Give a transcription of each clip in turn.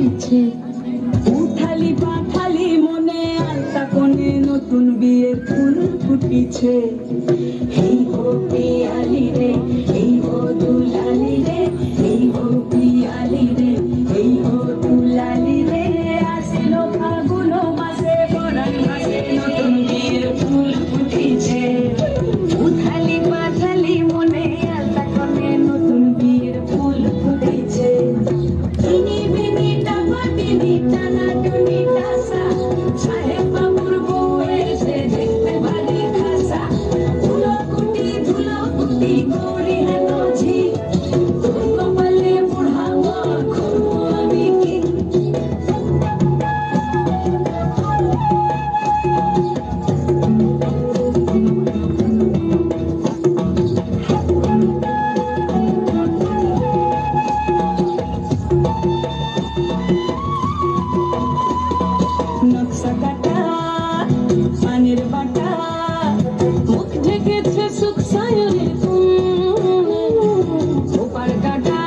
ফুটেছে। উঠালি পাঠালি মনে আলতা কোণে নতুন বিয়ের ফুল ফুটিছে। এই গো পিয়ালি রে, এই গো দুলালি রে, এই গো পিয়ালি রে, এই গো দুলালি রে। আসলো ফাগুন মাসে পরাণ মাসে নতুন বিয়ের ফুল ফুটিছে। উঠালি পাঠালি মনে আলতা কোণে নতুন বিয়ের ফুল ফুটিছে। ইনি বিনি টাপা টিনি টানা টুনি টাসা, সাহেব বাবুর বউ এসে দেখতে ভারী খাসা। ধুলো কুটি গৌরী হেন ঝি, তোর কপালে বুড়া মা করবো আমি কি। নকশা কাটা পানের বাটা, মুখ ঢেকেছে সুখ সায়নের ফুল। ওপার কাটা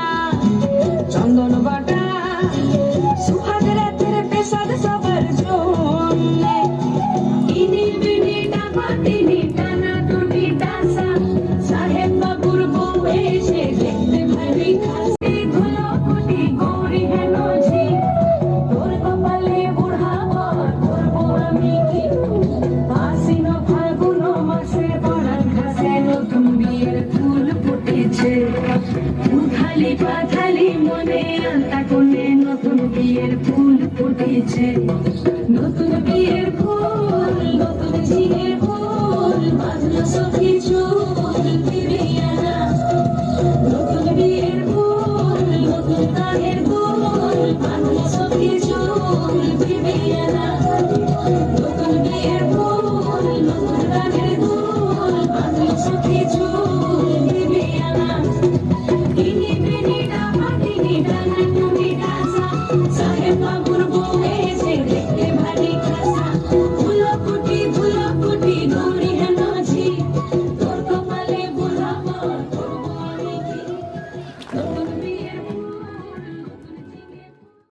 চন্দন বাটা, সুহাগ রাতের পেশাদ সবার জন্য। ইনি বিনি টাপা টিনি টানা টুনি টাসা, সাহেব বাবুর বউ এসে দেখতে ভারী খাসি। ধুলো কুটি গৌরী হেন ঝি, তোর কপালে বুড়া বর করবো আমি কি। আশ্বিন ফাল্গুন মাসে পরাণ ঘাসে নতুন বিয়ের ফুল ফুটেছে। উঠালি পাথালি মনে আলতা কোণে নতুন বিয়ের ফুল ফুটেছে। নতুন বিয়ের ফুল নতুন ঝিঙে